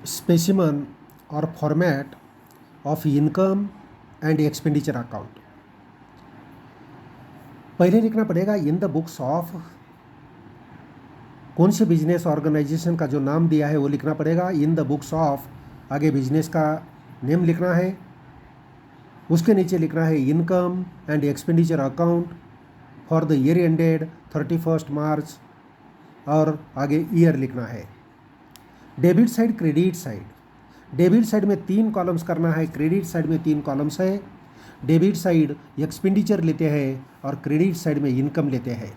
specimen or format of income and expenditure account. पहले लिखना पड़ेगा इन द बुक्स ऑफ, कौन से बिजनेस ऑर्गेनाइजेशन का जो नाम दिया है वो लिखना पड़ेगा इन द बुक्स ऑफ, आगे बिजनेस का नेम लिखना है, उसके नीचे लिखना है income and expenditure account for the year ended 31 मार्च, और आगे ईयर लिखना है। Debit side, credit side, debit side में 3 कॉलम्स करना है, क्रेडिट साइड में 3 कॉलम्स है। डेबिट साइड एक्सपेंडिचर लेते हैं और क्रेडिट साइड में इनकम लेते हैं।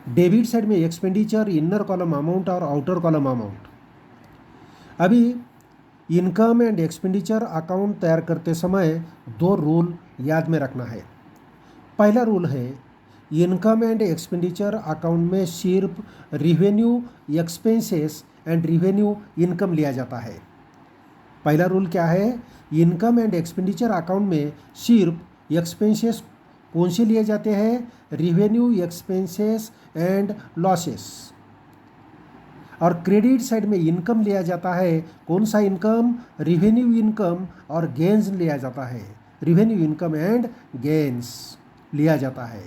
डेबिट साइड में एक्सपेंडिचर, इनर कॉलम अमाउंट और आउटर कॉलम अमाउंट। अभी इनकम एंड एक्सपेंडिचर अकाउंट तैयार करते समय 2 रूल याद में रखना है। पहला रूल है इनकम एंड एक्सपेंडिचर अकाउंट में सिर्फ revenue expenses and revenue income लिया जाता है। पहला रूल क्या है, इनकम एंड एक्सपेंडिचर अकाउंट में सिर्फ एक्सपेंसेस कौन से लिए जाते हैं, रिवेन्यू एक्सपेंसेस एंड लॉसेस। और क्रेडिट साइड में इनकम लिया जाता है, कौन सा इनकम, रिवेन्यू इनकम और गेन्स लिया जाता है, रिवेन्यू इनकम एंड गेन्स लिया जाता है।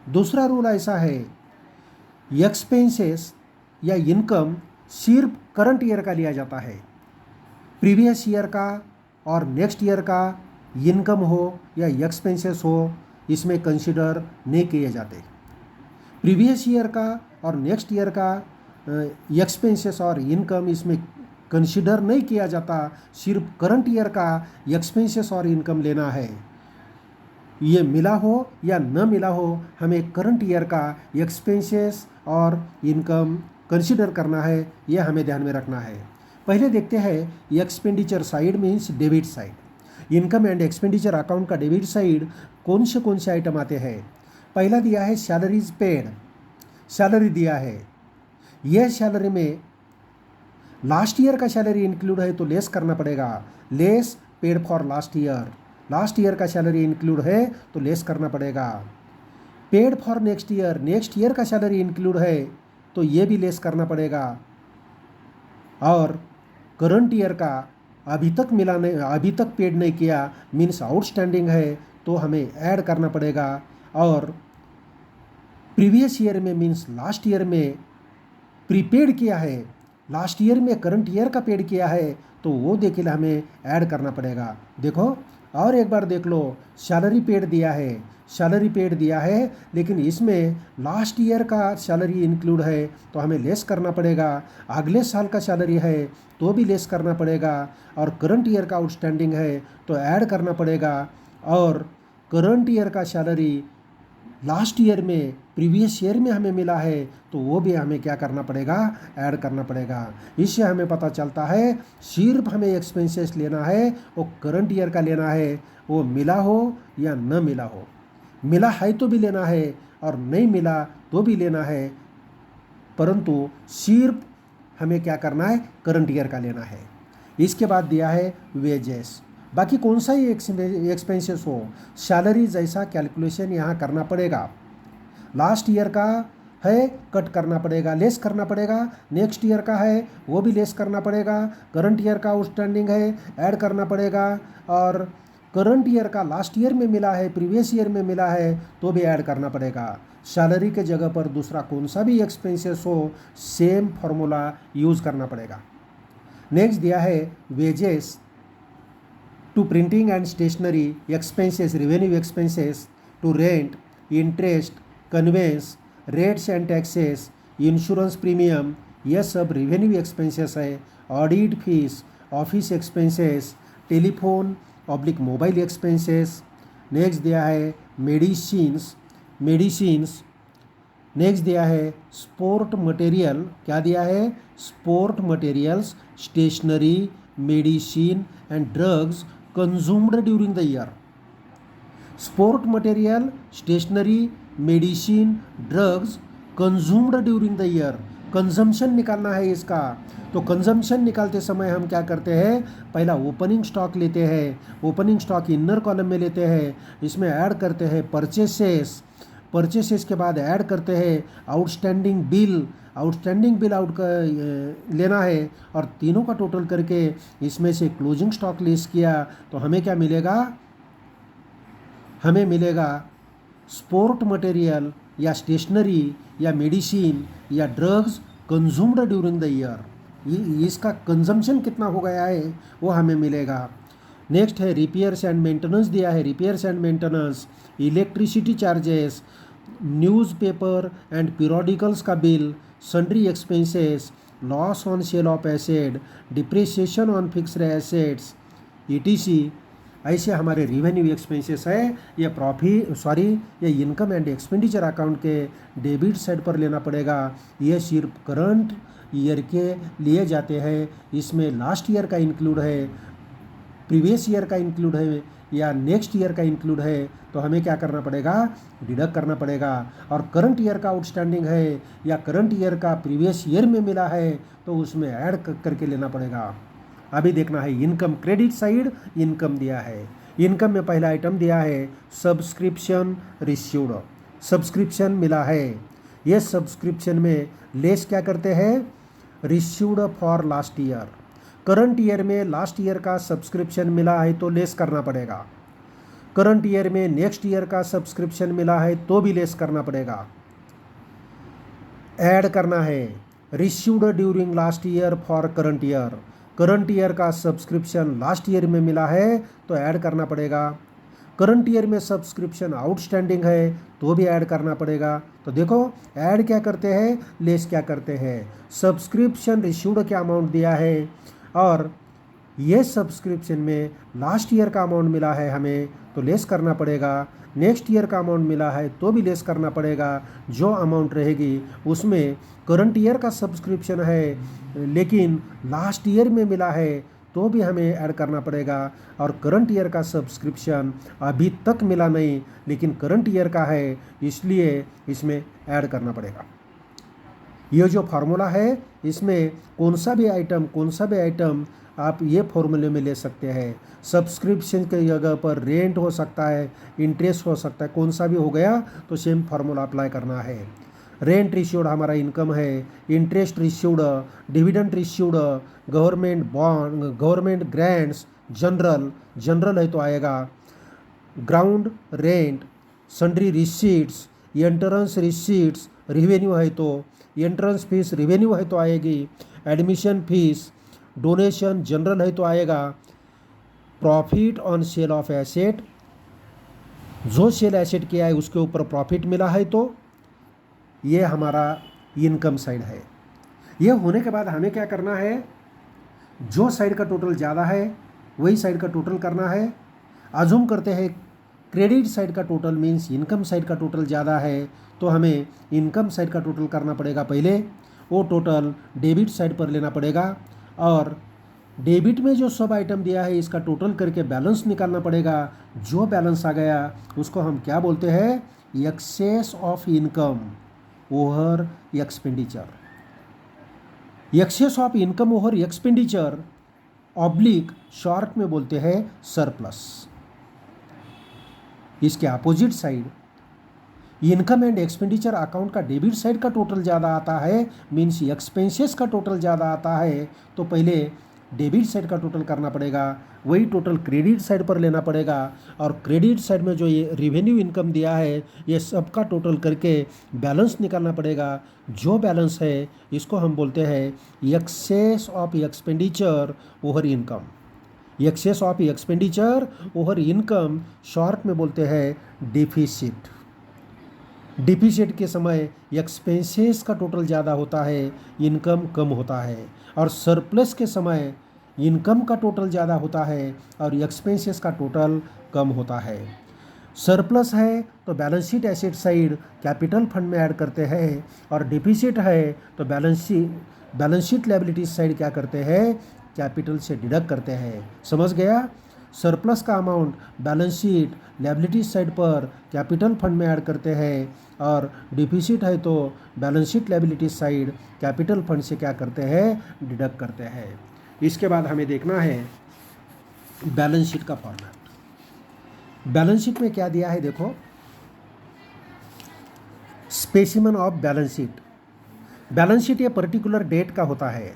दूसरा रूल ऐसा है, एक्सपेंसेस या इनकम सिर्फ करंट ईयर का लिया जाता है, प्रीवियस ईयर का और नेक्स्ट ईयर का इनकम हो या एक्सपेंसेस हो इसमें कंसिडर नहीं किए जाते। प्रीवियस ईयर का और नेक्स्ट ईयर का एक्सपेंसेस और इनकम इसमें कंसिडर नहीं किया जाता, सिर्फ करंट ईयर का एक्सपेंसेस और इनकम लेना है। ये मिला हो या न मिला हो, हमें करंट ईयर का एक्सपेंसेस और इनकम कंसिडर करना है, यह हमें ध्यान में रखना है। पहले देखते हैं expenditure side means debit side. Income and expenditure account का डेबिट साइड कौन से आइटम आते हैं। पहला दिया है सैलरीज पेड, सैलरी दिया है। यह सैलरी में लास्ट ईयर का सैलरी इंक्लूड है तो लेस करना पड़ेगा, less paid for last year. Last year का सैलरी इंक्लूड है तो लेस करना पड़ेगा। Paid for next year, next year का सैलरी इंक्लूड है तो ये भी लेस करना पड़ेगा। और करंट ईयर का अभी तक पेड नहीं किया मीन्स आउटस्टैंडिंग है तो हमें ऐड करना पड़ेगा। और प्रीवियस ईयर में मीन्स लास्ट ईयर में प्रीपेड किया है, लास्ट ईयर में करंट ईयर का पेड किया है तो वो देखिए हमें ऐड करना पड़ेगा। देखो और एक बार देख लो, सैलरी पेड दिया है, सैलरी पेड दिया है लेकिन इसमें लास्ट ईयर का सैलरी इंक्लूड है तो हमें लेस करना पड़ेगा। अगले साल का सैलरी है तो भी लेस करना पड़ेगा। और करंट ईयर का आउटस्टैंडिंग है तो ऐड करना पड़ेगा। और करंट ईयर का सैलरी लास्ट ईयर में प्रीवियस ईयर में हमें मिला है तो वो भी हमें क्या करना पड़ेगा, ऐड करना पड़ेगा। इससे हमें पता चलता है सिर्फ हमें एक्सपेंसेस लेना है, वो करंट ईयर का लेना है, वो मिला हो या न मिला हो। मिला है तो भी लेना है और नहीं मिला तो भी लेना है, परंतु सिर्फ हमें क्या करना है, करंट ईयर का लेना है। इसके बाद दिया है वेजेस, बाकी कौन सा ही एक्सपेंसेस हो, सैलरी जैसा कैलकुलेशन यहाँ करना पड़ेगा। लास्ट ईयर का है कट करना पड़ेगा, लेस करना पड़ेगा। नेक्स्ट ईयर का है वो भी लेस करना पड़ेगा। करंट ईयर का आउटस्टैंडिंग है ऐड करना पड़ेगा। और करंट ईयर का लास्ट ईयर में मिला है, प्रीवियस ईयर में मिला है तो भी ऐड करना पड़ेगा। सैलरी के जगह पर दूसरा कौन सा भी एक्सपेंसेस हो सेम फार्मूला यूज़ करना पड़ेगा। नेक्स्ट दिया है wages to printing and stationery expenses, revenue expenses, to rent, interest, conveyance, rates and taxes, insurance premium, ये सब revenue expenses है। Audit fees, office expenses, telephone oblique mobile expenses. Next दिया है medicines. Next दिया है sport material, क्या दिया है, sport materials, stationery, medicine and drugs consumed during the year। Sport material, stationery, medicine, drugs consumed during the year, consumption निकालना है इसका। तो कंजम्पशन निकालते समय हम क्या करते हैं, पहला ओपनिंग स्टॉक लेते हैं, ओपनिंग स्टॉक इनर कॉलम में लेते हैं, इसमें ऐड करते हैं परचेसेस परचेसेस के बाद ऐड करते हैं आउटस्टैंडिंग बिल लेना है और तीनों का टोटल करके इसमें से क्लोजिंग स्टॉक लेस किया तो हमें क्या मिलेगा, हमें मिलेगा स्पोर्ट मटेरियल या स्टेशनरी या मेडिसिन या drugs consumed during the year, इसका कंजम्पशन कितना हो गया है वो हमें मिलेगा। नेक्स्ट है रिपेयर्स एंड मेंटेनेंस दिया है, repairs and maintenance, electricity charges, newspaper and periodicals का bill, sundry expenses, loss on sale of asset, depreciation on fixed assets ETC। ऐसे हमारे रिवेन्यू एक्सपेंसेस है, ये इनकम एंड एक्सपेंडिचर अकाउंट के debit side पर लेना पड़ेगा। ये सिर्फ करंट ईयर के लिए जाते हैं, इसमें लास्ट ईयर का इंक्लूड है, प्रीवियस ईयर का इंक्लूड है या नेक्स्ट ईयर का इंक्लूड है, तो हमें क्या करना पड़ेगा, डिडक्ट करना पड़ेगा। और करंट ईयर का आउटस्टैंडिंग है या करंट ईयर का प्रीवियस ईयर में मिला है तो उसमें ऐड करके लेना पड़ेगा। अभी देखना है इनकम, क्रेडिट साइड इनकम दिया है। इनकम में पहला आइटम दिया है सब्सक्रिप्शन रिसीव्ड, सब्सक्रिप्शन मिला है। ये सब्सक्रिप्शन में लेस क्या करते हैं, received for last year. Current year में लास्ट ईयर का सब्सक्रिप्शन मिला है तो लेस करना पड़ेगा। करंट ईयर में नेक्स्ट ईयर का सब्सक्रिप्शन मिला है तो भी लेस करना पड़ेगा। ऐड करना है received during last year for current year, current year का सब्सक्रिप्शन लास्ट ईयर में मिला है तो ऐड करना पड़ेगा। करंट ईयर में सब्सक्रिप्शन आउटस्टैंडिंग है तो भी ऐड करना पड़ेगा। तो देखो ऐड क्या करते हैं, लेस क्या करते हैं। सब्सक्रिप्शन रिसीव्ड क्या अमाउंट दिया है और ये सब्सक्रिप्शन में लास्ट ईयर का अमाउंट मिला है हमें तो लेस करना पड़ेगा। नेक्स्ट ईयर का अमाउंट मिला है तो भी लेस करना पड़ेगा। जो अमाउंट रहेगी उसमें करंट ईयर का सब्सक्रिप्शन है लेकिन लास्ट ईयर में मिला है तो भी हमें ऐड करना पड़ेगा। और करंट ईयर का सब्सक्रिप्शन अभी तक मिला नहीं लेकिन करंट ईयर का है इसलिए इसमें ऐड करना पड़ेगा। ये जो फार्मूला है इसमें कौन सा भी आइटम आप ये फॉर्मूले में ले सकते हैं। सब्सक्रिप्शन के जगह पर रेंट हो सकता है, इंटरेस्ट हो सकता है, कौन सा भी हो गया तो सेम फार्मूला अप्लाई करना है। रेंट रिसीव्ड हमारा इनकम है, interest received, dividend received, government bond, government grants, general है तो आएगा। Ground rent, sundry receipts, entrance receipts, revenue है तो एंट्रेंस फीस रिवेन्यू है तो आएगी। एडमिशन फीस, डोनेशन जनरल है तो आएगा। Profit on sale of asset, जो सेल एसेट किया है उसके ऊपर प्रॉफिट मिला है तो ये हमारा इनकम साइड है। ये होने के बाद हमें क्या करना है, जो साइड का टोटल ज़्यादा है वही साइड का टोटल करना है। अज्यूम करते हैं क्रेडिट साइड का टोटल मीन्स इनकम साइड का टोटल ज़्यादा है तो हमें इनकम साइड का टोटल करना पड़ेगा। पहले वो टोटल डेबिट साइड पर लेना पड़ेगा और डेबिट में जो सब आइटम दिया है इसका टोटल करके बैलेंस निकालना पड़ेगा। जो बैलेंस आ गया उसको हम क्या बोलते हैं, excess of income over expenditure. Excess of income over expenditure oblique short में बोलते हैं सरप्लस। इसके opposite side income and expenditure account का डेबिट साइड का टोटल ज़्यादा आता है मीन्स एक्सपेंसेस का टोटल ज़्यादा आता है तो पहले डेबिट साइड का टोटल करना पड़ेगा, वही टोटल क्रेडिट साइड पर लेना पड़ेगा। और क्रेडिट साइड में जो ये रिवेन्यू इनकम दिया है ये सबका टोटल करके बैलेंस निकालना पड़ेगा। जो बैलेंस है इसको हम बोलते हैं excess of expenditure over income. Excess of expenditure over income short में बोलते हैं डिफिसिट। डिफिसिट के समय एक्सपेंसेस का टोटल ज़्यादा होता है, इनकम कम होता है। और सरप्लस के समय इनकम का टोटल ज़्यादा होता है और एक्सपेंसेस का टोटल कम होता है। सरप्लस है तो balance sheet asset side capital fund में ऐड करते हैं और डिफिसिट है तो बैलेंस शीट लायबिलिटीज साइड क्या करते हैं, कैपिटल से डिडक्ट करते हैं। समझ गया। सरप्लस का amount balance sheet liabilities side पर कैपिटल फंड में ऐड करते हैं और डिफिसिट है तो balance sheet liabilities side capital fund से क्या करते हैं, डिडक्ट करते हैं। इसके बाद हमें देखना है बैलेंस शीट का फॉर्मेट। बैलेंस शीट में क्या दिया है देखो, specimen of balance sheet. Balance sheet ये पर्टिकुलर डेट का होता है।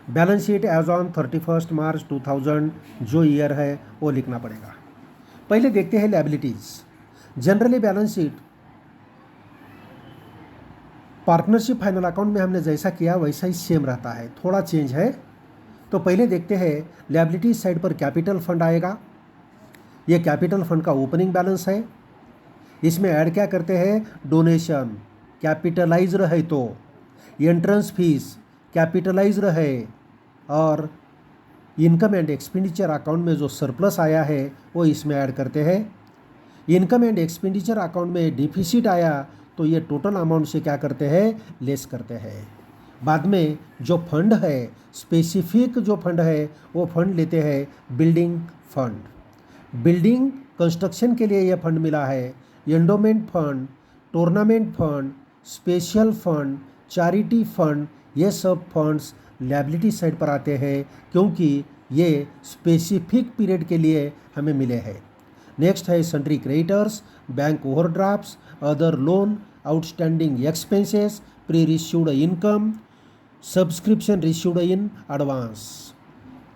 बैलेंस शीट एज ऑन 31 मार्च 2000 जो ईयर है वो लिखना पड़ेगा। पहले देखते हैं liabilities. Generally balance sheet partnership final account में हमने जैसा किया वैसा ही सेम रहता है, थोड़ा चेंज है। तो पहले देखते हैं लायबिलिटीज साइड पर कैपिटल फंड आएगा। ये कैपिटल फंड का ओपनिंग बैलेंस है। इसमें ऐड क्या करते हैं, डोनेशन कैपिटलाइज्ड है तो, एंट्रेंस फीस कैपिटलाइज्ड है, और इनकम एंड एक्सपेंडिचर अकाउंट में जो सरप्लस आया है वो इसमें ऐड करते हैं। इनकम एंड एक्सपेंडिचर अकाउंट में डिफिसिट आया तो ये टोटल अमाउंट से क्या करते हैं, लेस करते हैं। बाद में जो फंड है, स्पेसिफिक जो फंड है वो फंड लेते हैं बिल्डिंग फंड। बिल्डिंग कंस्ट्रक्शन के लिए ये फंड मिला है। Endowment fund, tournament fund, special fund, charity fund, ये सब फंड्स लायबिलिटी साइड पर आते हैं क्योंकि ये स्पेसिफिक पीरियड के लिए हमें मिले हैं। नेक्स्ट है sundry creditors, bank overdrafts, other loan, outstanding expenses, pre received income, subscription received in advance,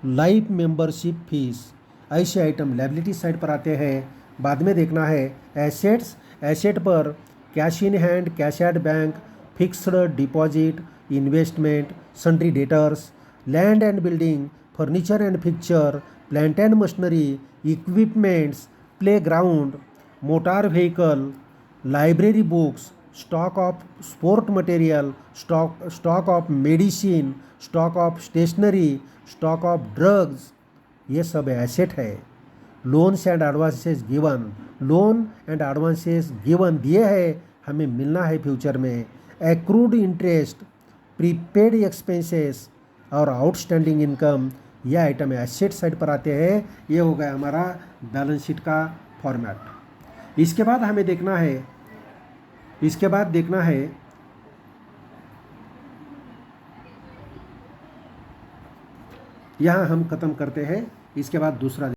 life membership fees, ऐसे आइटम लायबिलिटी साइड पर आते हैं। बाद में देखना है एसेट्स। एसेट पर cash in hand, cash at bank, fixed deposit, investment, sundry debtors, land and building, furniture and fixture, plant and machinery, equipments, playground, motor vehicle, library books, stock of sport material, stock of medicine, stock of stationery, stock of drugs, ये सब asset है। Loans and advances given, loan and advances given दिए हैं, हमें मिलना है future में। Accrued interest, prepaid expenses और आउटस्टैंडिंग इनकम, ये आइटम एसेट साइड पर आते हैं। ये हो गया हमारा बैलेंस शीट का फॉर्मेट। इसके बाद हमें देखना है, यहाँ हम ख़त्म करते हैं। इसके बाद दूसरा